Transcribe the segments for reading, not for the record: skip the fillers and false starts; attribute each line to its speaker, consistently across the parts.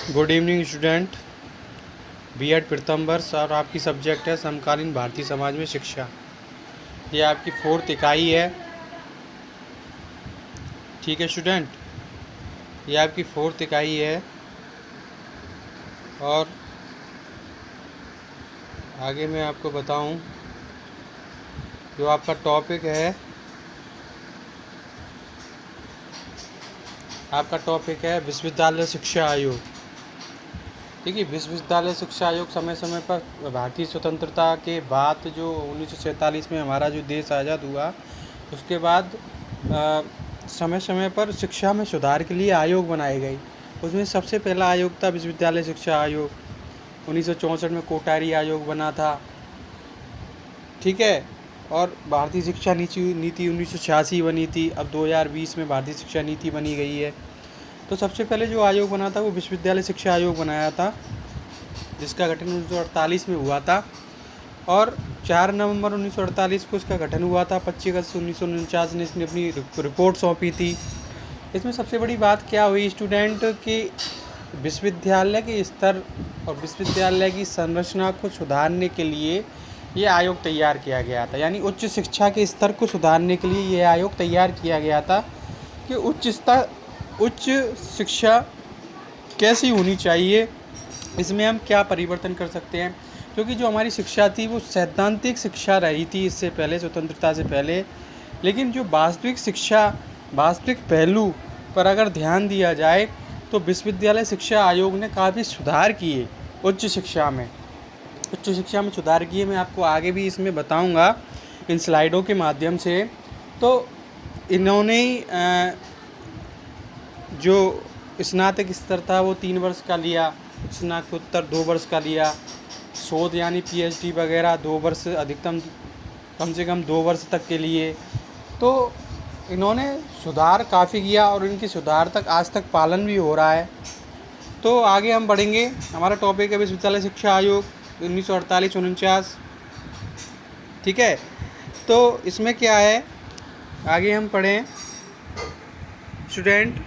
Speaker 1: Good evening student. BEd प्रथम वर्ष और आपकी सब्जेक्ट है समकालीन भारतीय समाज में शिक्षा। ये आपकी 4th इकाई है। ठीक है स्टूडेंट, ये आपकी 4th इकाई है। और आगे मैं आपको बताऊं, जो आपका टॉपिक है, आपका टॉपिक है विश्वविद्यालय शिक्षा आयोग। देखिए, विश्वविद्यालय शिक्षा आयोग समय समय पर भारतीय स्वतंत्रता के बाद जो 1947 में हमारा जो देश आज़ाद हुआ, उसके बाद समय समय पर शिक्षा में सुधार के लिए आयोग बनाए गए। उसमें सबसे पहला आयोग था विश्वविद्यालय शिक्षा आयोग। 1964 में कोठारी आयोग बना था। ठीक है। और भारतीय शिक्षा नीति 1986 बनी थी। अब 2020 में भारतीय शिक्षा नीति बनी गई है। तो सबसे पहले जो आयोग बना था वो विश्वविद्यालय शिक्षा आयोग बनाया था, जिसका गठन 1948 में हुआ था। और 4 नवंबर 1948 को इसका गठन हुआ था। 25 अगस्त 1949 ने इसने अपनी रिपोर्ट सौंपी थी। इसमें सबसे बड़ी बात क्या हुई स्टूडेंट, कि विश्वविद्यालय के स्तर और विश्वविद्यालय की संरचना को सुधारने के लिए ये आयोग तैयार किया गया था। यानी उच्च शिक्षा के स्तर को सुधारने के लिए ये आयोग तैयार किया गया था कि उच्च शिक्षा कैसी होनी चाहिए, इसमें हम क्या परिवर्तन कर सकते हैं। क्योंकि जो हमारी शिक्षा थी वो सैद्धांतिक शिक्षा रही थी इससे पहले, स्वतंत्रता से पहले। लेकिन जो वास्तविक शिक्षा, वास्तविक पहलू पर अगर ध्यान दिया जाए तो विश्वविद्यालय शिक्षा आयोग ने काफ़ी सुधार किए उच्च शिक्षा में सुधार किए। मैं आपको आगे भी इसमें बताऊंगा इन स्लाइडों के माध्यम से। तो इन्होंने जो स्नातक स्तर था वो 3 वर्ष का लिया, स्नातकोत्तर 2 वर्ष का लिया, शोध यानी पीएचडी वगैरह 2 वर्ष, अधिकतम कम से कम 2 वर्ष तक के लिए। तो इन्होंने सुधार काफ़ी किया और इनकी सुधार तक आज तक पालन भी हो रहा है। तो आगे हम बढ़ेंगे। हमारा टॉपिक है विश्वविद्यालय शिक्षा आयोग 1948-49। ठीक है। तो इसमें क्या है, आगे हम पढ़ें स्टूडेंट।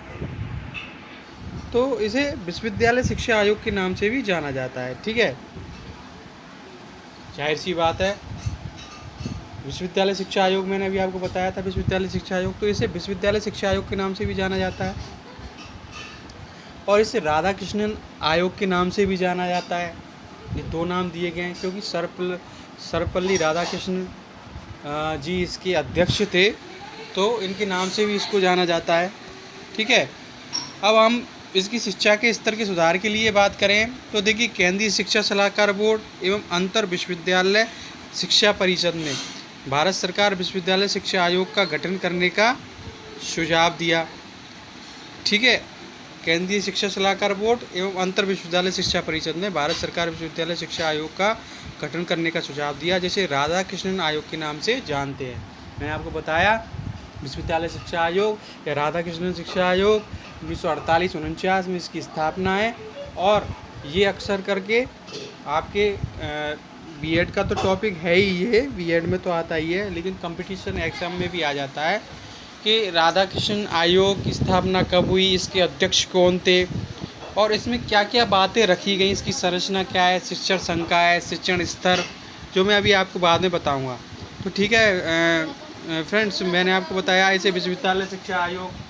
Speaker 1: तो इसे विश्वविद्यालय शिक्षा आयोग के नाम से भी जाना जाता है। ठीक है, जाहिर सी बात है। विश्वविद्यालय शिक्षा आयोग मैंने अभी आपको बताया था, विश्वविद्यालय शिक्षा आयोग, तो इसे विश्वविद्यालय शिक्षा आयोग के नाम से भी जाना जाता है और इसे राधा कृष्णन आयोग के नाम से भी जाना जाता है। ये 2 नाम दिए गए हैं क्योंकि सर्वपल्ली राधाकृष्णन जी इसके अध्यक्ष थे, तो इनके नाम से भी इसको जाना जाता है। ठीक है। अब हम इसकी शिक्षा के स्तर के सुधार के लिए बात करें तो देखिए, केंद्रीय शिक्षा सलाहकार बोर्ड एवं अंतर विश्वविद्यालय शिक्षा परिषद ने भारत सरकार विश्वविद्यालय शिक्षा आयोग का गठन करने का सुझाव दिया। ठीक है। केंद्रीय शिक्षा सलाहकार बोर्ड एवं अंतर विश्वविद्यालय शिक्षा परिषद ने भारत सरकार विश्वविद्यालय शिक्षा आयोग का गठन करने का सुझाव दिया, जिसे राधा कृष्णन आयोग के नाम से जानते हैं। मैंने आपको बताया विश्वविद्यालय शिक्षा आयोग या राधा कृष्णन शिक्षा आयोग 1948-49 में इसकी स्थापना है। और ये अक्सर करके आपके बीएड का तो टॉपिक है ही, ये बीएड में तो आता ही है, लेकिन कंपटीशन एग्जाम में भी आ जाता है कि राधा कृष्णन आयोग की स्थापना कब हुई, इसके अध्यक्ष कौन थे और इसमें क्या क्या बातें रखी गई, इसकी संरचना क्या है, शिक्षण संकाय है, शिक्षण स्तर, जो मैं अभी आपको बाद में बताऊंगा। तो ठीक है फ्रेंड्स, मैंने आपको बताया इसे विश्वविद्यालय शिक्षा आयोग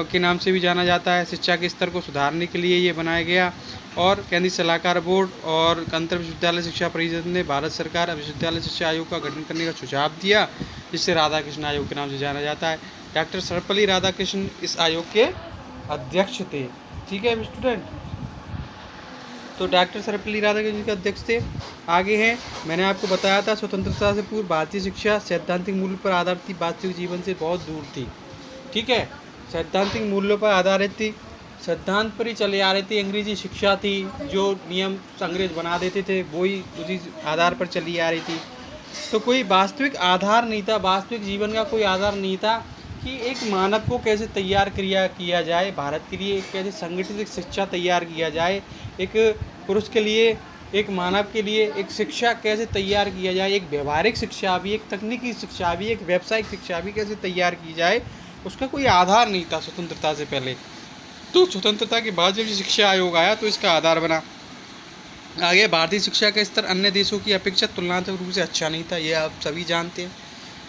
Speaker 1: के नाम से भी जाना जाता है। शिक्षा के स्तर को सुधारने के लिए ये बनाया गया और केंद्रीय सलाहकार बोर्ड और अंतर विश्वविद्यालय शिक्षा परिषद ने भारत सरकार विश्वविद्यालय शिक्षा आयोग का गठन करने का सुझाव दिया, जिससे राधा कृष्ण आयोग के नाम से जाना जाता है। डॉक्टर सर्वपल्ली राधाकृष्णन इस आयोग के अध्यक्ष थे। ठीक है स्टूडेंट, तो डॉक्टर सर्वपल्ली राधाकृष्णन के अध्यक्ष थे। आगे हैं, मैंने आपको बताया था स्वतंत्रता से पूर्व भारतीय शिक्षा सैद्धांतिक मूल्य पर आधारित थी, वास्तविक जीवन से बहुत दूर थी। ठीक है, सैद्धांतिक मूल्यों पर आधारित थी, सिद्धांत पर ही चले आ रही थी। अंग्रेजी शिक्षा थी, जो नियम अंग्रेज बना देते थे वही उसी आधार पर चली आ रही थी। तो कोई वास्तविक आधार नहीं था, वास्तविक जीवन का कोई आधार नहीं था कि एक मानव को कैसे तैयार किया जाए, भारत के लिए कैसे संगठित शिक्षा तैयार किया जाए, एक पुरुष के लिए, एक मानव के लिए एक शिक्षा कैसे तैयार किया जाए, एक व्यवहारिक शिक्षा भी, एक तकनीकी शिक्षा भी, एक व्यावसायिक शिक्षा भी कैसे तैयार की जाए, उसका कोई आधार नहीं था स्वतंत्रता से पहले। तो स्वतंत्रता के बाद जब शिक्षा आयोग आया तो इसका आधार बना। आगे भारतीय शिक्षा का स्तर अन्य देशों की अपेक्षा तुलनात्मक रूप से अच्छा नहीं था, ये आप सभी जानते हैं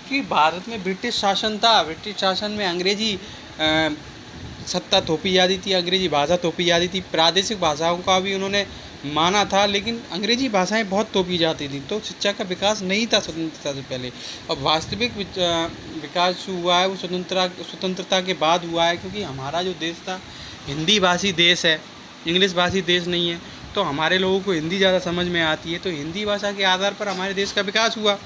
Speaker 1: कि भारत में ब्रिटिश शासन था। ब्रिटिश शासन में अंग्रेजी सत्ता थोपी जाती थी, अंग्रेजी भाषा थोपी जाती थी। प्रादेशिक भाषाओं का भी उन्होंने माना था, लेकिन अंग्रेजी भाषाएं बहुत थोपी जाती थी, तो शिक्षा का विकास नहीं था स्वतंत्रता से पहले। अब वास्तविक विकास हुआ है वो स्वतंत्रता के बाद हुआ है, क्योंकि हमारा जो देश था हिंदी भाषी देश है, इंग्लिश भाषी देश नहीं है। तो हमारे लोगों को हिंदी ज़्यादा समझ में आती है, तो हिंदी भाषा के आधार पर हमारे देश का विकास हुआ।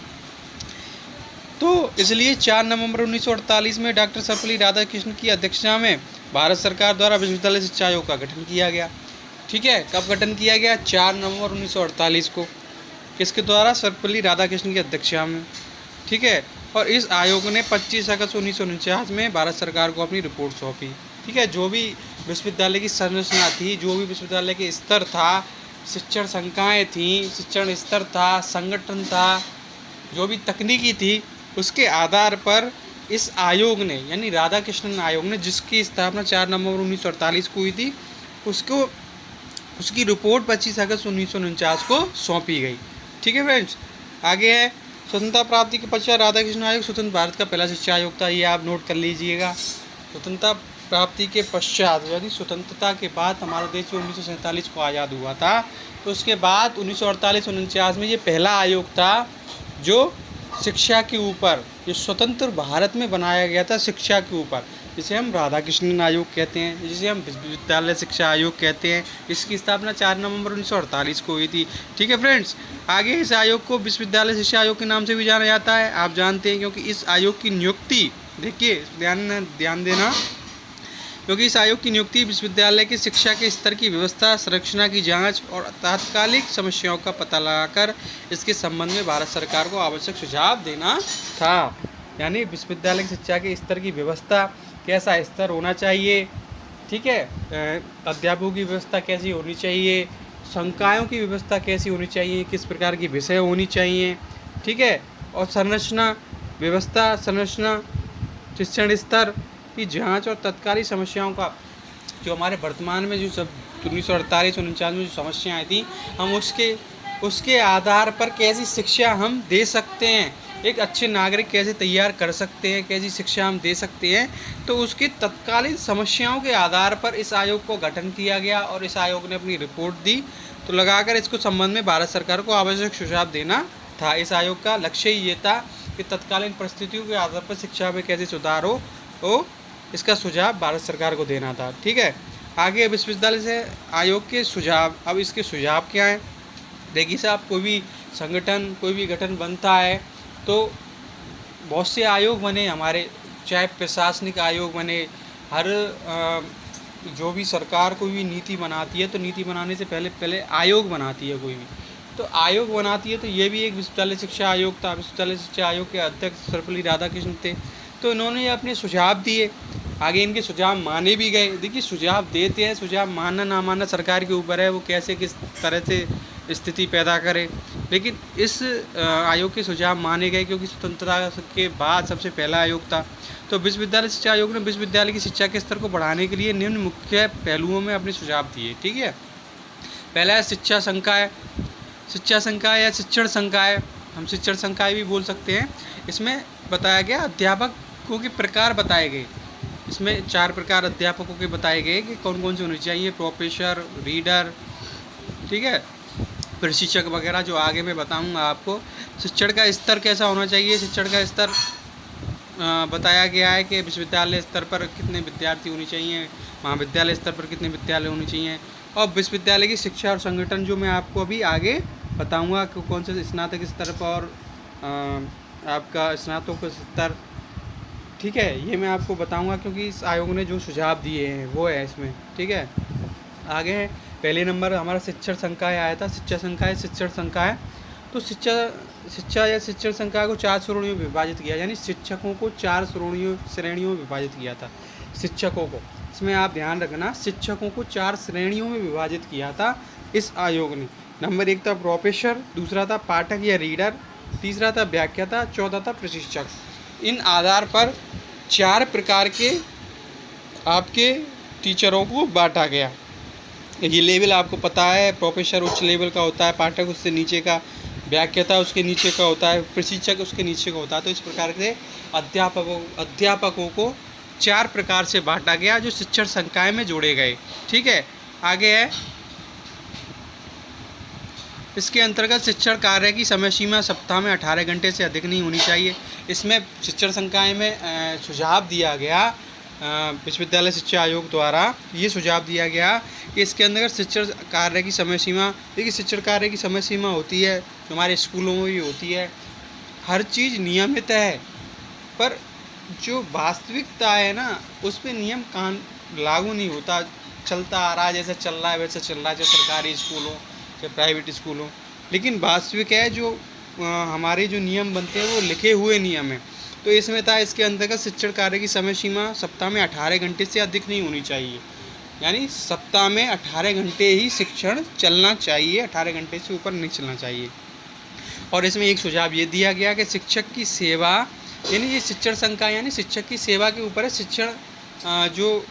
Speaker 1: तो इसलिए 4 नवंबर 1948 में डॉक्टर सर्वपल्ली राधाकृष्णन की अध्यक्षता में भारत सरकार द्वारा विश्वविद्यालय शिक्षा आयोग का गठन किया गया। ठीक है, कब गठन किया गया? 4 नवंबर 1948 को। किसके द्वारा? सर्वपल्ली राधाकृष्णन की अध्यक्षता में। ठीक है, और इस आयोग ने 25 अगस्त 1949 में भारत सरकार को अपनी रिपोर्ट सौंपी। ठीक है, जो भी विश्वविद्यालय की संरचना थी, जो भी विश्वविद्यालय के स्तर था, शिक्षण संकायें थी, शिक्षण स्तर था, संगठन था, जो भी तकनीकी थी, उसके आधार पर इस आयोग ने, यानी राधाकृष्णन आयोग ने, जिसकी स्थापना 4 नवंबर 1948 को हुई थी, उसकी रिपोर्ट 25 अगस्त 1949 को सौंपी गई। ठीक है फ्रेंड्स, आगे है स्वतंत्रता प्राप्ति के पश्चात राधाकृष्णन आयोग स्वतंत्र भारत का पहला शिक्षा आयोग था। ये आप नोट कर लीजिएगा। स्वतंत्रता प्राप्ति के पश्चात, यानी स्वतंत्रता के बाद हमारा देश 1947 को आज़ाद हुआ था, तो उसके बाद 1948-49 में ये पहला आयोग था जो शिक्षा के ऊपर, ये स्वतंत्र भारत में बनाया गया था शिक्षा के ऊपर, जिसे हम राधाकृष्णन आयोग कहते हैं, जिसे हम विश्वविद्यालय शिक्षा आयोग कहते हैं। इसकी स्थापना 4 नवंबर 1948 को हुई थी। ठीक है फ्रेंड्स, आगे इस आयोग को विश्वविद्यालय शिक्षा आयोग के नाम से भी जाना जाता है, आप जानते हैं, क्योंकि इस आयोग की नियुक्ति, देखिए ध्यान देना, क्योंकि इस आयोग की नियुक्ति विश्वविद्यालय की शिक्षा के स्तर की व्यवस्था, संरचना की जांच और तात्कालिक समस्याओं का पता लगाकर इसके संबंध में भारत सरकार को आवश्यक सुझाव देना था। यानी विश्वविद्यालय की शिक्षा के स्तर की व्यवस्था, कैसा स्तर होना चाहिए, ठीक है, अध्यापकों की व्यवस्था कैसी होनी चाहिए, संकायों की व्यवस्था कैसी होनी चाहिए, किस प्रकार की विषय होनी चाहिए, ठीक है, और संरचना, व्यवस्था, संरचना, शिक्षण स्तर की जांच और तत्कालीन समस्याओं का, जो हमारे वर्तमान में जो सब 1948-49 में जो समस्याएं थी, हम उसके आधार पर कैसी शिक्षा हम दे सकते हैं, एक अच्छे नागरिक कैसे तैयार कर सकते हैं, कैसी शिक्षा हम दे सकते हैं, तो उसकी तत्कालीन समस्याओं के आधार पर इस आयोग को गठन किया गया और इस आयोग ने अपनी रिपोर्ट दी। तो लगाकर इसको संबंध में भारत सरकार को आवश्यक सुझाव देना था। इस आयोग का लक्ष्य ही ये था कि तत्कालीन परिस्थितियों के आधार पर शिक्षा में कैसे सुधार हो, तो इसका सुझाव भारत सरकार को देना था। ठीक है, आगे विश्वविद्यालय से आयोग के सुझाव। अब इसके सुझाव क्या हैं? देखिए साहब, कोई भी संगठन, कोई भी गठन बनता है तो बहुत से आयोग बने हमारे, चाहे प्रशासनिक आयोग बने, हर जो भी सरकार कोई भी नीति बनाती है तो नीति बनाने से पहले आयोग बनाती है कोई भी, तो आयोग बनाती है। तो ये भी एक विश्वविद्यालय शिक्षा आयोग था। विश्वविद्यालय शिक्षा आयोग के अध्यक्ष सर्वपल्ली राधाकृष्णन थे। तो इन्होंने अपने सुझाव दिए, आगे इनके सुझाव माने भी गए। देखिए, सुझाव देते हैं, सुझाव मानना ना मानना सरकार के ऊपर है, वो कैसे किस तरह से स्थिति पैदा करे, लेकिन इस आयोग के सुझाव माने गए क्योंकि स्वतंत्रता के बाद सबसे पहला आयोग था। तो विश्वविद्यालय शिक्षा आयोग ने विश्वविद्यालय की शिक्षा के स्तर को बढ़ाने के लिए निम्न मुख्य पहलुओं में अपने सुझाव दिए। ठीक है, पहला है शिक्षा संकाय। शिक्षा संकाय या शिक्षण संकाय, हम शिक्षण संकाय भी बोल सकते हैं। इसमें बताया गया अध्यापकों के प्रकार बताए गए। इसमें 4 प्रकार अध्यापकों के बताए गए कि कौन कौन से होने चाहिए, प्रोफेसर, रीडर, ठीक है, प्रशिक्षक वगैरह, जो आगे मैं बताऊंगा आपको। शिक्षण का स्तर कैसा होना चाहिए, शिक्षण का स्तर बताया गया है कि विश्वविद्यालय स्तर पर कितने विद्यार्थी होने चाहिए, महाविद्यालय स्तर पर कितने विद्यालय होने चाहिए, और विश्वविद्यालय की शिक्षा और संगठन, जो मैं आपको अभी आगे बताऊंगा कि कौन से स्नातक स्तर पर और आपका स्नातक स्तर, ठीक है, ये मैं आपको बताऊंगा क्योंकि इस आयोग ने जो सुझाव दिए हैं वो है इसमें। ठीक है, आगे है पहले नंबर हमारा शिक्षण संकाय आया था। शिक्षा संकाय, शिक्षण संकाय, तो शिक्षा या शिक्षण संकाय को 4 श्रेणियों में विभाजित किया, यानी शिक्षकों को 4 श्रेणियों में विभाजित किया था। शिक्षकों को, इसमें आप ध्यान रखना, शिक्षकों को 4 श्रेणियों में विभाजित किया था इस आयोग ने। नंबर 1 था प्रोफेसर, दूसरा था पाठक या रीडर, तीसरा था व्याख्याता, चौथा था प्रशिक्षक। इन आधार पर 4 प्रकार के आपके टीचरों को बांटा गया। ये लेवल आपको पता है, प्रोफेसर उच्च लेवल का होता है, पाठक उससे नीचे का, व्याख्याता उसके नीचे का होता है, प्रशिक्षक उसके नीचे का होता है। तो इस प्रकार से अध्यापकों को 4 प्रकार से बांटा गया जो शिक्षण संकाय में जोड़े गए। ठीक है, आगे है, इसके अंतर्गत शिक्षण कार्य की समय सीमा सप्ताह में 18 घंटे से अधिक नहीं होनी चाहिए। इसमें शिक्षण संकाय में सुझाव दिया गया, विश्वविद्यालय शिक्षा आयोग द्वारा ये सुझाव दिया गया कि इसके अंदर शिक्षण कार्य की समय सीमा, देखिए शिक्षण कार्य की समय सीमा होती है, हमारे स्कूलों में भी होती है, हर चीज़ नियमित है, पर जो वास्तविकता है ना उस पर नियम लागू नहीं होता, चलता आ रहा है, जैसे चल रहा है वैसे चल रहा है, चाहे सरकारी स्कूलों चाहे प्राइवेट स्कूलों। लेकिन वास्तविक है जो हमारे जो नियम बनते हैं वो लिखे हुए नियम हैं। तो इसमें था, इसके अंतर्गत शिक्षण कार्य की समय सीमा सप्ताह में 18 घंटे से अधिक नहीं होनी चाहिए, यानी सप्ताह में 18 घंटे ही शिक्षण चलना चाहिए, 18 घंटे से ऊपर नहीं चलना चाहिए। और इसमें एक सुझाव ये दिया गया कि शिक्षक की सेवा, यानी ये शिक्षण संकाय यानी शिक्षक की सेवा के ऊपर है, शिक्षण जो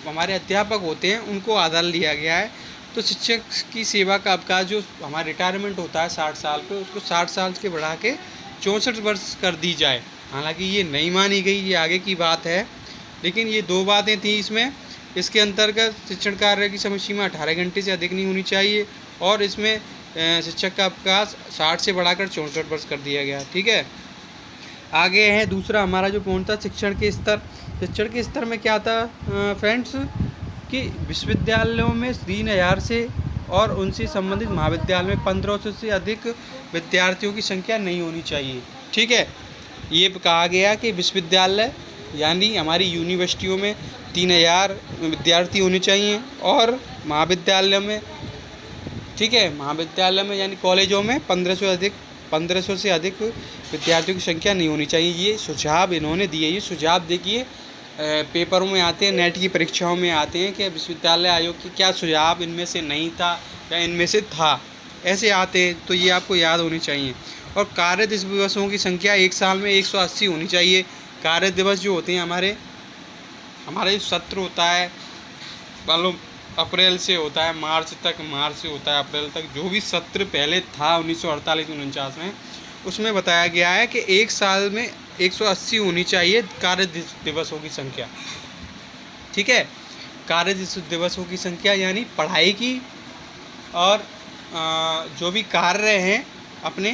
Speaker 1: हमारे अध्यापक होते हैं उनको आधार लिया गया है। तो शिक्षक की सेवा का अवकाश जो हमारा रिटायरमेंट होता है 60 साल पे, उसको 60 साल के बढ़ा के 64 वर्ष कर दी जाए। हालांकि ये नहीं मानी गई, ये आगे की बात है, लेकिन ये 2 बातें थी इसमें। इसके अंतर्गत शिक्षण कार्य की समय सीमा 18 घंटे से अधिक नहीं होनी चाहिए, और इसमें शिक्षक का अवकाश 60 से बढ़ाकर 64 वर्ष कर दिया गया। ठीक है, आगे है दूसरा हमारा जो पॉइंट था, शिक्षण के स्तर। शिक्षण के स्तर में क्या था फ्रेंड्स, कि विश्वविद्यालयों में 3000 से और उनसे संबंधित महाविद्यालय में 1500 से अधिक विद्यार्थियों की संख्या नहीं होनी चाहिए। ठीक है, ये कहा गया कि विश्वविद्यालय यानी हमारी यूनिवर्सिटियों में 3000 विद्यार्थी होने चाहिए, और महाविद्यालय में, ठीक है, महाविद्यालय में यानी कॉलेजों में 1500 से अधिक विद्यार्थियों की संख्या नहीं होनी चाहिए। ये सुझाव इन्होंने दिए। ये सुझाव देखिए पेपरों में आते हैं, नेट की परीक्षाओं में आते हैं कि विश्वविद्यालय आयोग की क्या सुझाव इनमें से नहीं था या इनमें से था, ऐसे आते हैं, तो ये आपको याद होनी चाहिए। और कार्य दिवसों की संख्या एक साल में 180 होनी चाहिए। कार्य दिवस जो होते हैं हमारे सत्र होता है, मालूम अप्रैल से होता है मार्च तक, मार्च से होता है अप्रैल तक, जो भी सत्र पहले था 1948-49 में, उसमें बताया गया है कि एक साल में 180 होनी चाहिए कार्य दिवसों की संख्या। ठीक है, कार्य दिवसों की संख्या यानी पढ़ाई की और जो भी कार्य हैं अपने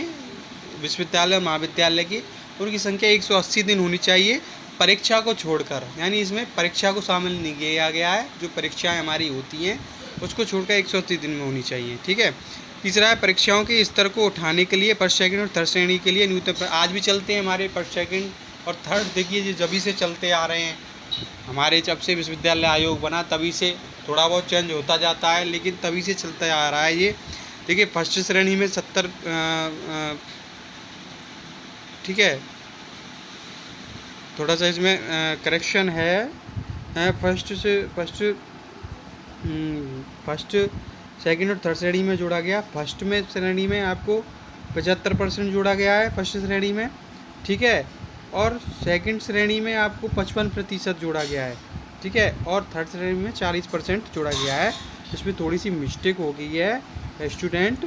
Speaker 1: विश्वविद्यालय महाविद्यालय की, उनकी संख्या 180 दिन होनी चाहिए, परीक्षा को छोड़कर। यानी इसमें परीक्षा को शामिल नहीं किया गया है, जो परीक्षाएं हमारी होती हैं उसको छोड़कर 180 दिन में होनी चाहिए। ठीक है, तीसरा है परीक्षाओं के स्तर को उठाने के लिए फर्स्ट सेकंड और थर्ड श्रेणी के लिए न्यूनतम, आज भी चलते हैं हमारे फर्स्ट सेकंड और थर्ड, देखिए ये जब से चलते आ रहे हैं हमारे, जब से विश्वविद्यालय आयोग बना तभी से, थोड़ा बहुत चेंज होता जाता है लेकिन तभी से चलता आ रहा है ये। देखिए फर्स्ट श्रेणी में 70, ठीक है, थोड़ा सा इसमें करेक्शन है, फर्स्ट सेकंड और थर्ड श्रेणी में जोड़ा गया। फर्स्ट में श्रेणी में आपको 75% जोड़ा गया है फर्स्ट श्रेणी में, ठीक है, और सेकंड श्रेणी में आपको 55% जोड़ा गया है। ठीक है, और थर्ड श्रेणी में 40% जोड़ा गया है। इसमें थोड़ी सी मिस्टेक हो गई है स्टूडेंट,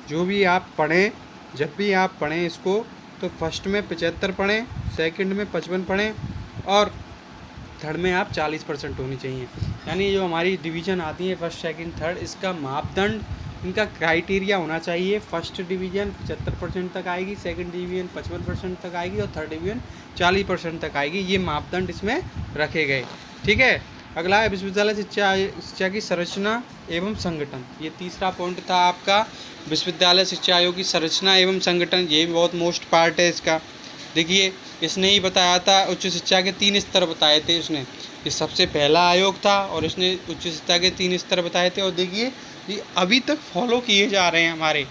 Speaker 1: जो भी आप पढ़ें, जब भी आप पढ़ें इसको, तो फर्स्ट में 75 पढ़ें, सेकंड में 55 पढ़ें, और थर्ड में आप 40% होनी चाहिए। यानी जो हमारी डिवीज़न आती है फर्स्ट सेकंड थर्ड, इसका मापदंड, इनका क्राइटेरिया होना चाहिए। फर्स्ट डिवीज़न 75% तक आएगी, सेकंड डिवीज़न 55% तक आएगी, और थर्ड डिवीज़न 40% तक आएगी। ये मापदंड इसमें रखे गए। ठीक है, अगला है विश्वविद्यालय शिक्षा की संरचना एवं संगठन। ये तीसरा पॉइंट था आपका, विश्वविद्यालय शिक्षा आयोग की संरचना एवं संगठन। ये भी बहुत मोस्ट पार्ट है इसका। देखिए इसने ही बताया था, उच्च शिक्षा के 3 स्तर बताए थे उसने, ये सबसे पहला आयोग था और इसने उच्च शिक्षा के 3 स्तर बताए थे। और देखिए ये अभी तक फॉलो किए जा रहे हैं हमारे,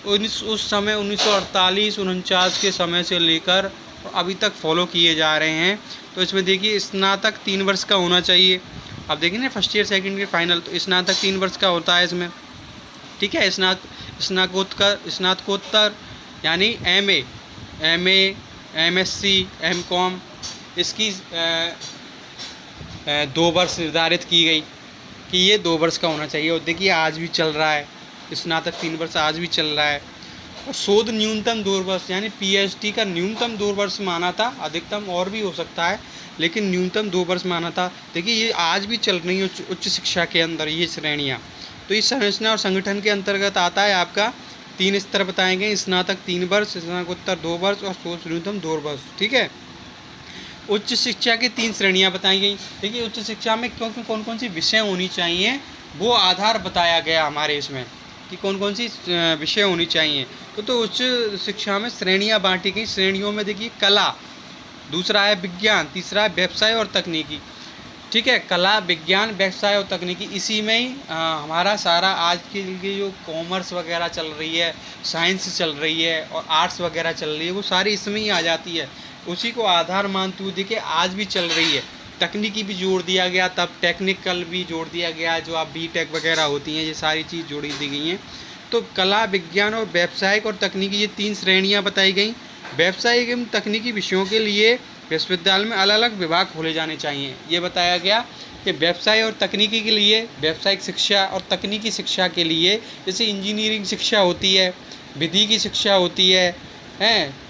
Speaker 1: उस समय 1948-49 के समय से लेकर अभी तक फॉलो किए जा रहे हैं। तो इसमें देखिए स्नातक 3 वर्ष का होना चाहिए। अब देखिए ना first year second year final, तो स्नातक 3 वर्ष का होता है इसमें। ठीक है, स्नातकोत्तर यानी MA, MSc, MCom, इसकी 2 वर्ष निर्धारित की गई कि ये 2 वर्ष का होना चाहिए, और देखिए आज भी चल रहा है, स्नातक 3 वर्ष आज भी चल रहा है। और शोध न्यूनतम 2 वर्ष, यानी पीएचडी का न्यूनतम 2 वर्ष माना था, अधिकतम और भी हो सकता है, लेकिन न्यूनतम 2 वर्ष माना था। देखिए ये आज भी चल रही है उच्च शिक्षा के अंदर ये श्रेणियाँ। तो इस संरचना और संगठन के अंतर्गत आता है आपका 3 स्तर बताए गए, स्नातक 3 वर्ष, स्नातकोत्तर 2 वर्ष और शोध न्यूनतम 2 वर्ष। ठीक है। उच्च शिक्षा की 3 श्रेणियां बताई गई। देखिए उच्च शिक्षा में क्योंकि कौन कौन सी विषय होनी चाहिए वो आधार बताया गया हमारे इसमें कि कौन कौन सी विषय होनी चाहिए। तो उच्च शिक्षा में श्रेणियां बांटी गई। श्रेणियों में देखिए कला, दूसरा है विज्ञान, तीसरा है व्यवसाय और तकनीकी। ठीक है, कला, विज्ञान, व्यवसाय और तकनीकी, इसी में ही हमारा सारा आज के लिए जो कॉमर्स वगैरह चल रही है, साइंस चल रही है और आर्ट्स वगैरह चल रही है, वो सारी इसमें ही आ जाती है। उसी को आधार मानते हुए देखिए आज भी चल रही है। तकनीकी भी जोड़ दिया गया, तब टेक्निकल भी जोड़ दिया गया, जो आप बीटेक वगैरह होती हैं, ये सारी चीज़ जोड़ी दी गई हैं। तो कला, विज्ञान और व्यावसायिक और तकनीकी, ये 3 श्रेणियाँ बताई गई। व्यावसायिक एवं तकनीकी विषयों के लिए विश्वविद्यालय में अलग अलग विभाग खोले जाने चाहिए। ये बताया गया कि व्यवसाय और तकनीकी के लिए व्यावसायिक शिक्षा और तकनीकी शिक्षा के लिए जैसे इंजीनियरिंग शिक्षा होती है, विधि की शिक्षा होती है,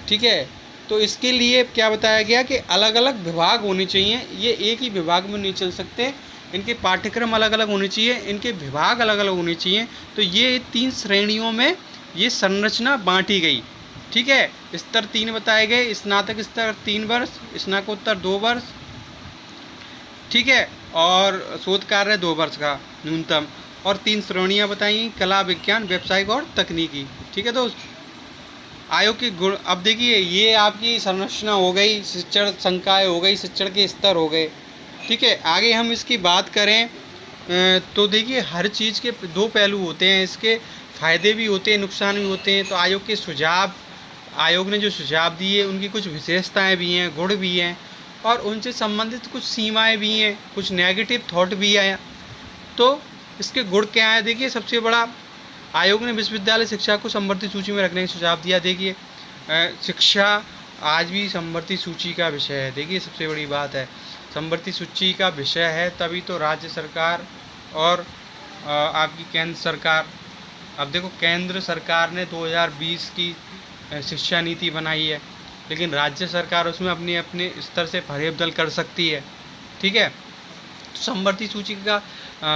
Speaker 1: ठीक है। तो इसके लिए क्या बताया गया कि अलग अलग विभाग होने चाहिए, ये एक ही विभाग में नहीं चल सकते, इनके पाठ्यक्रम अलग अलग होने चाहिए, इनके विभाग अलग अलग होने चाहिए। तो ये 3 श्रेणियों में ये संरचना बांटी गई। ठीक है, स्तर 3 बताए गए, स्नातक स्तर 3 वर्ष, स्नातकोत्तर 2 वर्ष, ठीक है, और शोध कार्य 2 वर्ष का न्यूनतम, और 3 श्रेणियाँ बताई, कला, विज्ञान, व्यावसायिक और तकनीकी। ठीक है, तो आयोग के गुण, अब देखिए ये आपकी संरचना हो गई, शिक्षण संकाय हो गई, शिक्षण के स्तर हो गए। ठीक है, आगे हम इसकी बात करें तो देखिए हर चीज़ के 2 पहलू होते हैं, इसके फ़ायदे भी होते हैं, नुकसान भी होते हैं। तो आयोग के सुझाव, आयोग ने जो सुझाव दिए उनकी कुछ विशेषताएं भी हैं, गुण भी हैं, और उनसे संबंधित कुछ सीमाएं भी हैं, कुछ नेगेटिव थॉट भी हैं। तो इसके गुण क्या है, देखिए सबसे बड़ा, आयोग ने विश्वविद्यालय शिक्षा को समवर्ती सूची में रखने का सुझाव दिया। देखिए शिक्षा आज भी समवर्ती सूची का विषय है। देखिए सबसे बड़ी बात है, समवर्ती सूची का विषय है, तभी तो राज्य सरकार और आपकी केंद्र सरकार, अब देखो केंद्र सरकार ने 2020 की शिक्षा नीति बनाई है, लेकिन राज्य सरकार उसमें अपने अपने स्तर से फेरबदल कर सकती है। ठीक है, तो समवर्ती सूची का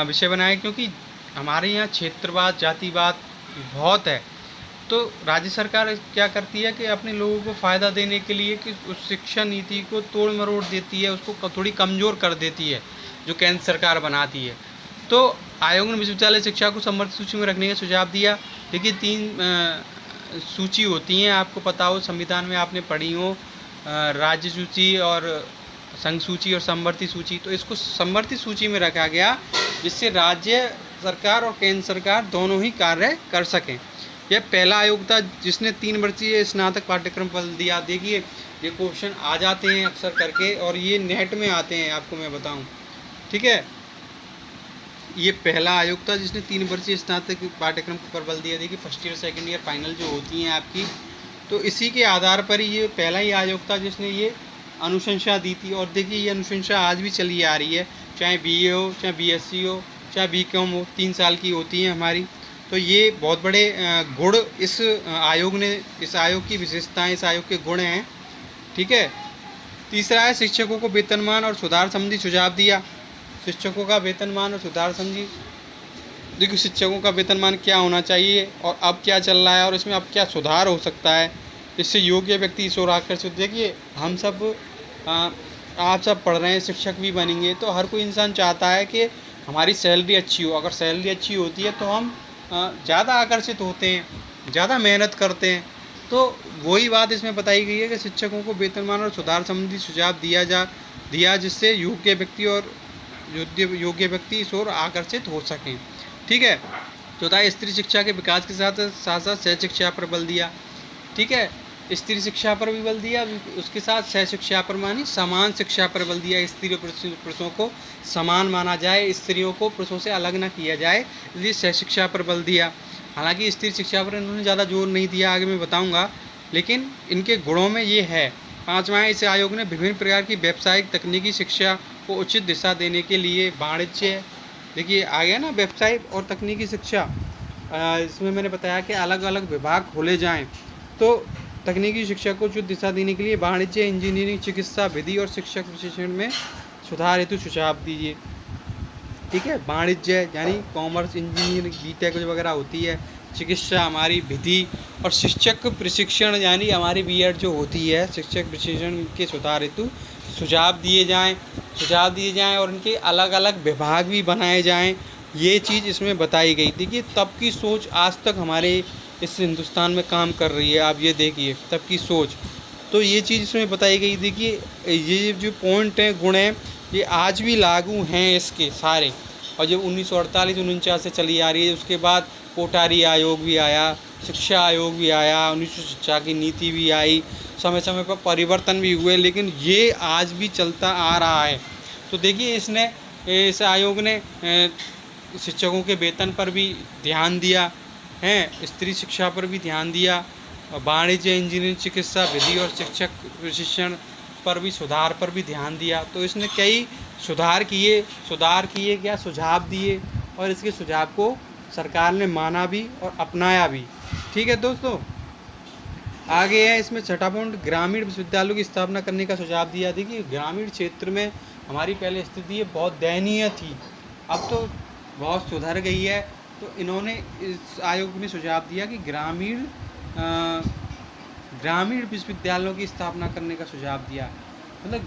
Speaker 1: विषय बनाया क्योंकि हमारे यहाँ क्षेत्रवाद, जातिवाद बहुत है। तो राज्य सरकार क्या करती है कि अपने लोगों को फ़ायदा देने के लिए कि उस शिक्षा नीति को तोड़ मरोड़ देती है, उसको थोड़ी कमज़ोर कर देती है, जो केंद्र सरकार बनाती है। तो आयोग ने विश्वविद्यालय शिक्षा को समवर्ती सूची में रखने का सुझाव दिया। देखिए 3 सूची होती हैं, आपको पता हो, संविधान में आपने पढ़ी हो, राज्य सूची और संघ सूची और समवर्ती सूची। तो इसको समवर्ती सूची में रखा गया जिससे राज्य सरकार और केंद्र सरकार दोनों ही कार्य कर सकें। यह पहला आयोग था जिसने 3 वर्षीय स्नातक पाठ्यक्रम बदल दिया। देखिए ये क्वेश्चन आ जाते हैं अक्सर करके, और ये नेट में आते हैं, आपको मैं बताऊं। ठीक है, ये पहला आयोग था जिसने 3 वर्षीय स्नातक पाठ्यक्रम पर बल दिया। देखिए first year, second year, final जो होती हैं आपकी, तो इसी के आधार पर ही ये पहला ही आयोग था जिसने ये अनुशंसा दी थी। और देखिए ये अनुशंसा आज भी चली आ रही है, चाहे BA हो, चाहे BSc हो, चाहे BCom हो, 3 साल की होती हैं हमारी। तो ये बहुत बड़े गुण इस आयोग ने, इस आयोग की विशेषताएं, इस आयोग के गुण हैं। ठीक है, तीसरा है शिक्षकों को वेतनमान और सुधार संबंधी सुझाव दिया। शिक्षकों का वेतनमान और सुधार संबंधी, देखिए शिक्षकों का वेतनमान क्या होना चाहिए और अब क्या चल रहा है और इसमें अब क्या सुधार हो सकता है, इससे योग्य व्यक्ति इस ओर आकर्षित। देखिए हम सब आप सब पढ़ रहे हैं, शिक्षक भी बनेंगे, तो हर कोई इंसान चाहता है कि हमारी सैलरी अच्छी हो। अगर सैलरी अच्छी होती है तो हम ज़्यादा आकर्षित होते हैं, ज़्यादा मेहनत करते हैं। तो वही बात इसमें बताई गई है कि शिक्षकों को वेतनमान और सुधार संबंधी सुझाव दिया जिससे योग्य व्यक्ति इस ओर आकर्षित हो सकें। ठीक है, चौथा स्त्री शिक्षा के विकास के साथ साथ सह शिक्षा पर बल दिया। ठीक है, स्त्री शिक्षा पर भी बल दिया, उसके साथ सह शिक्षा पर मानी समान शिक्षा पर बल दिया। स्त्री और पुरुषों को समान माना जाए, स्त्रियों को पुरुषों से अलग ना किया जाए, इसलिए सह शिक्षा पर बल दिया। हालांकि स्त्री शिक्षा पर इन्होंने ज़्यादा जोर नहीं दिया, आगे मैं बताऊंगा, लेकिन इनके गुणों में ये है। 5वां, इस आयोग ने विभिन्न प्रकार की व्यावसायिक तकनीकी शिक्षा को उचित दिशा देने के लिए वाणिज्य, देखिए आ गया ना, व्यवसायिक और तकनीकी शिक्षा। इसमें मैंने बताया कि अलग अलग विभाग खोले जाएं। तो तकनीकी शिक्षा को उचित दिशा देने के लिए वाणिज्य, इंजीनियरिंग, चिकित्सा, विधि और शिक्षक प्रशिक्षण में सुधार हेतु सुझाव दीजिए। ठीक है, वाणिज्य यानी कॉमर्स, इंजीनियरिंग, बीटेक वगैरह होती है, चिकित्सा हमारी विधि, और शिक्षक प्रशिक्षण यानी हमारी बीएड जो होती है, शिक्षक प्रशिक्षण के सुधार हेतु सुझाव दिए जाएं और इनके अलग अलग विभाग भी बनाए जाएं। ये चीज़ इसमें बताई गई। देखिए तब की सोच आज तक हमारे इस हिंदुस्तान में काम कर रही है। आप ये देखिए तब की सोच, तो ये चीज़ इसमें बताई गई। देखिए ये जो पॉइंट हैं, गुण हैं, ये आज भी लागू हैं इसके सारे। और जब 1948-49 से चली आ रही है, उसके बाद कोठारी आयोग भी आया, शिक्षा आयोग भी आया, 1900 शिक्षा की नीति भी आई, समय समय पर परिवर्तन भी हुए, लेकिन ये आज भी चलता आ रहा है। तो देखिए इस आयोग ने शिक्षकों के वेतन पर भी ध्यान दिया है, स्त्री शिक्षा पर भी ध्यान दिया, वाणिज्य, इंजीनियरिंग, चिकित्सा, विधि और शिक्षक प्रशिक्षण पर भी सुधार पर भी ध्यान दिया। तो इसने कई सुधार किए क्या, सुझाव दिए, और इसके सुझाव को सरकार ने माना भी और अपनाया भी। ठीक है दोस्तों, आगे है इसमें छठा पॉइंट, ग्रामीण विश्वविद्यालयों की स्थापना करने का सुझाव दिया। देखिए ग्रामीण क्षेत्र में हमारी पहले स्थिति बहुत दयनीय थी, अब तो बहुत सुधर गई है। तो इन्होंने, इस आयोग ने सुझाव दिया कि ग्रामीण विश्वविद्यालयों की स्थापना करने का सुझाव दिया। मतलब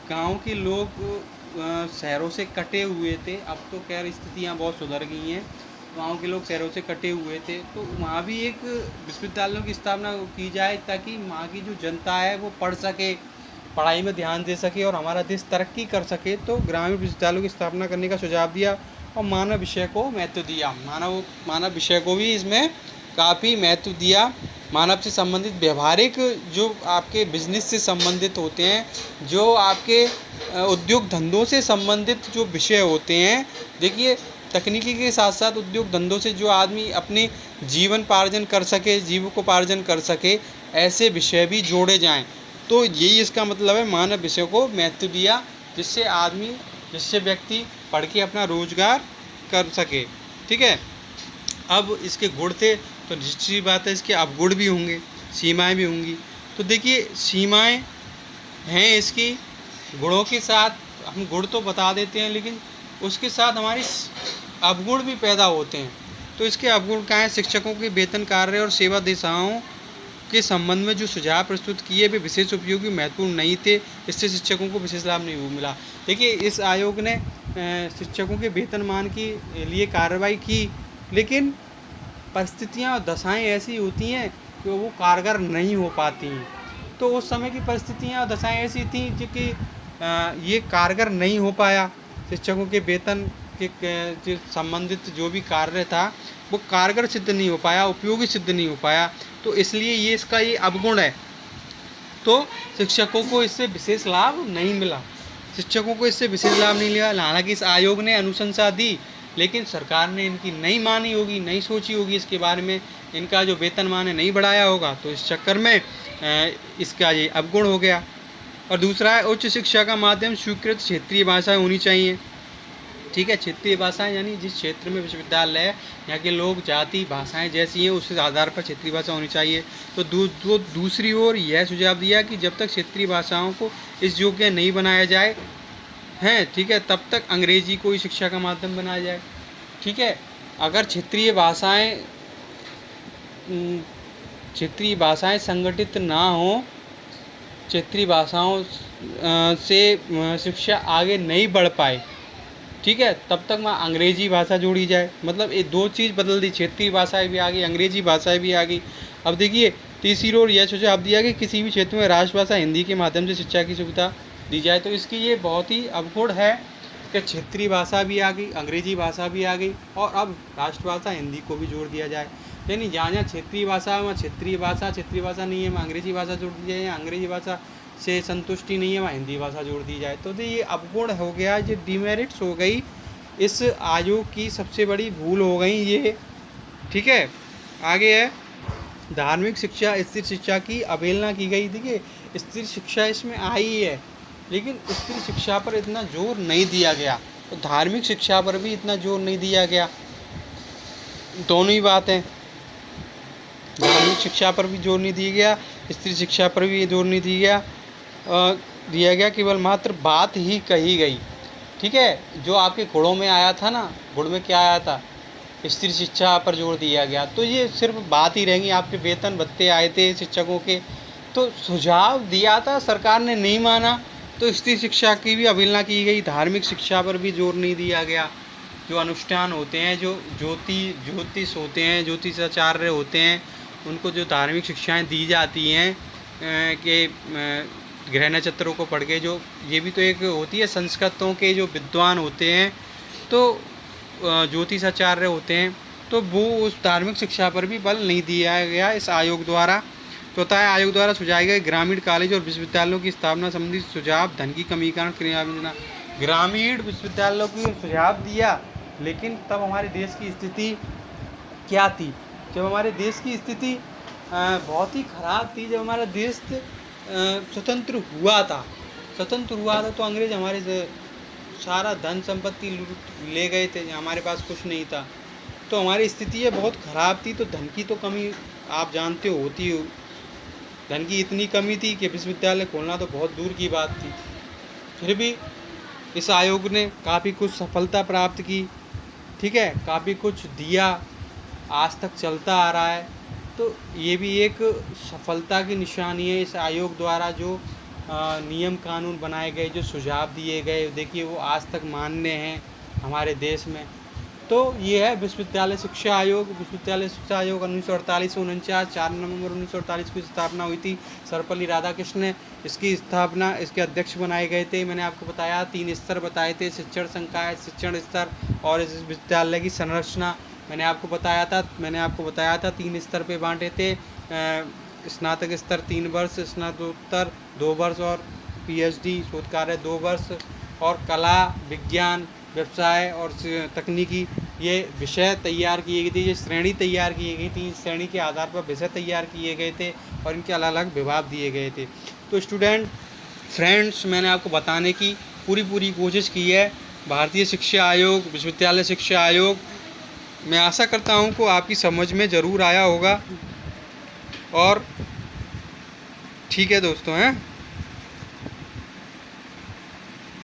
Speaker 1: गांव के लोग शहरों से कटे हुए थे, अब तो खैर स्थितियाँ बहुत सुधर गई हैं। गांव के लोग शहरों से कटे हुए थे, तो वहाँ भी एक विश्वविद्यालयों की स्थापना की जाए, ताकि वहाँ की जो जनता है वो पढ़ सके, पढ़ाई में ध्यान दे सके और हमारा देश तरक्की कर सके। तो ग्रामीण विश्वविद्यालयों की स्थापना करने का सुझाव दिया और मानव विषय को महत्व दिया। मानव विषय को भी इसमें काफ़ी महत्व दिया। मानव से संबंधित व्यवहारिक, जो आपके बिजनेस से संबंधित होते हैं, जो आपके उद्योग धंधों से संबंधित जो विषय होते हैं, देखिए तकनीकी के साथ साथ उद्योग धंधों से जो आदमी अपने जीविकोपार्जन कर सके, ऐसे विषय भी जोड़े जाएं। तो यही इसका मतलब है, मानव विषय को महत्व दिया, जिससे व्यक्ति पढ़ के अपना रोजगार कर सके। ठीक है, अब इसके गुण थे, तो निश्चित बात है इसके अवगुण भी होंगे, सीमाएं भी होंगी। तो देखिए सीमाएं हैं इसकी, गुणों के साथ हम गुण तो बता देते हैं, लेकिन उसके साथ हमारी अवगुण भी पैदा होते हैं। तो इसके अवगुण क्या हैं? शिक्षकों के वेतन, कार्य और सेवा दिशाओं के संबंध में जो सुझाव प्रस्तुत किए वे विशेष उपयोगी, महत्वपूर्ण नहीं थे, इससे शिक्षकों को विशेष लाभ नहीं मिला। देखिए इस आयोग ने शिक्षकों के वेतनमान के लिए कार्रवाई की, लेकिन परिस्थितियाँ और दशाएँ ऐसी होती हैं कि वो कारगर नहीं हो पाती हैं। तो उस समय की परिस्थितियाँ और दशाएँ ऐसी थी कि ये कारगर नहीं हो पाया। शिक्षकों के वेतन के संबंधित जो भी कार्य था वो कारगर सिद्ध नहीं हो पाया, उपयोगी सिद्ध नहीं हो पाया। तो इसलिए इसका ये अवगुण है। तो शिक्षकों को इससे विशेष लाभ नहीं मिला, हालांकि इस आयोग ने अनुशंसा दी, लेकिन सरकार ने इनकी नहीं मानी होगी, नहीं सोची होगी इसके बारे में, इनका जो वेतनमान है नहीं बढ़ाया होगा, तो इस चक्कर में इसका ये अवगुण हो गया। और दूसरा है, उच्च शिक्षा का माध्यम स्वीकृत क्षेत्रीय भाषाएं होनी चाहिए। ठीक है, क्षेत्रीय भाषाएं यानी जिस क्षेत्र में विश्वविद्यालय है, यहाँ के लोग जाति भाषाएं जैसी हैं उस आधार पर क्षेत्रीय भाषा होनी चाहिए। तो दूसरी ओर यह सुझाव दिया कि जब तक क्षेत्रीय भाषाओं को इस योग्य नहीं बनाया जाए हैं, ठीक है, तब तक अंग्रेजी को ही शिक्षा का माध्यम बनाया जाए। ठीक है, अगर क्षेत्रीय भाषाएं संगठित ना हो, क्षेत्रीय भाषाओं से शिक्षा आगे नहीं बढ़ पाए, ठीक है, तब तक वहाँ अंग्रेजी भाषा जोड़ी जाए। मतलब ये दो चीज़ बदल दी, क्षेत्रीय भाषाएं भी आ गई, अंग्रेजी भाषाएं भी आ गई। अब देखिए तीसरी ओर यह सुझाव दिया कि किसी भी क्षेत्र में राष्ट्रभाषा हिंदी के माध्यम से शिक्षा की सुविधा दी जाए। तो इसकी ये बहुत ही अवगुण है कि क्षेत्रीय भाषा भी आ गई, अंग्रेजी भाषा भी आ गई, और अब राष्ट्रभाषा हिंदी को भी जोड़ दिया जाए। यानी जहाँ जहाँ क्षेत्रीय भाषा है वहाँ क्षेत्रीय भाषा नहीं है, वहाँ अंग्रेजी भाषा जोड़ दी जाए, अंग्रेजी भाषा से संतुष्टि नहीं है वहाँ हिंदी भाषा जोड़ दी जाए। तो ये अवगुण हो गया, ये डिमेरिट्स हो गई, इस आयोग की सबसे बड़ी भूल हो गई ये। ठीक है, आगे है धार्मिक शिक्षा, स्थिर शिक्षा की अवहेलना की गई। देखिए स्थिर शिक्षा इसमें आई है, लेकिन स्त्री शिक्षा पर इतना जोर नहीं दिया गया, तो धार्मिक शिक्षा पर भी इतना जोर नहीं दिया गया। दोनों ही बात है, धार्मिक शिक्षा पर भी जोर नहीं दिया गया, स्त्री शिक्षा पर भी जोर नहीं दिया गया, केवल मात्र बात ही कही गई। ठीक है, जो आपके गुणों में आया था ना, गुण में क्या आया था, स्त्री शिक्षा पर जोर दिया गया, तो ये सिर्फ बात ही रहेंगी। आपके वेतन भत्ते आए थे शिक्षकों के, तो सुझाव दिया था, सरकार ने नहीं माना, तो स्त्री शिक्षा की भी अवहेलना की गई। धार्मिक शिक्षा पर भी जोर नहीं दिया गया। जो अनुष्ठान होते हैं, जो ज्योतिष होते हैं, ज्योतिषाचार्य होते हैं, उनको जो धार्मिक शिक्षाएं दी जाती हैं कि ग्रह नक्षत्रों को पढ़ के, जो ये भी तो एक होती है, संस्कृतों के जो विद्वान होते हैं, तो ज्योतिषाचार्य होते हैं, तो वो उस धार्मिक शिक्षा पर भी बल नहीं दिया गया इस आयोग द्वारा। चौथा है, आयोग द्वारा सुझाए गए ग्रामीण कॉलेज और विश्वविद्यालयों की स्थापना संबंधी सुझाव, धन की कमी के कारण क्रियान्वयन। ग्रामीण विश्वविद्यालयों की सुझाव दिया, लेकिन तब हमारे देश की स्थिति क्या थी? जब हमारे देश की स्थिति बहुत ही ख़राब थी, जब हमारा देश स्वतंत्र हुआ था तो अंग्रेज हमारे सारा धन संपत्ति लूट ले गए थे, हमारे पास कुछ नहीं था, तो हमारी स्थिति ये बहुत ख़राब थी। तो धन की तो कमी आप जानते हो होती हो, धन की इतनी कमी थी कि विश्वविद्यालय खोलना तो बहुत दूर की बात थी। फिर भी इस आयोग ने काफ़ी कुछ सफलता प्राप्त की। ठीक है, काफ़ी कुछ दिया, आज तक चलता आ रहा है, तो ये भी एक सफलता की निशानी है। इस आयोग द्वारा जो नियम कानून बनाए गए, जो सुझाव दिए गए, देखिए वो आज तक मान्य हैं हमारे देश में। तो ये है विश्वविद्यालय शिक्षा आयोग। विश्वविद्यालय शिक्षा आयोग 1948 से 49, 4 नवंबर 1948 की स्थापना हुई थी। सर्वपल्ली राधाकृष्ण ने इसकी स्थापना, इसके अध्यक्ष बनाए गए थे। मैंने आपको बताया 3 स्तर बताए थे, शिक्षण संकाय, शिक्षण स्तर और इस विद्यालय की संरचना मैंने आपको बताया था 3 स्तर पे बांटे थे। स्नातक स्तर 3 वर्ष, स्नातकोत्तर 2 वर्ष और पीएचडी शोध कार्य 2 वर्ष, और कला, विज्ञान, व्यवसाय और तकनीकी ये विषय तैयार किए गए थे, ये श्रेणी तैयार की गई थी। इस श्रेणी के आधार पर विषय तैयार किए गए थे और इनके अलग अलग विभाग दिए गए थे। तो फ्रेंड्स, मैंने आपको बताने की पूरी कोशिश की है भारतीय शिक्षा आयोग, विश्वविद्यालय शिक्षा आयोग। मैं आशा करता हूँ कि आपकी समझ में ज़रूर आया होगा। और ठीक है दोस्तों, हैं।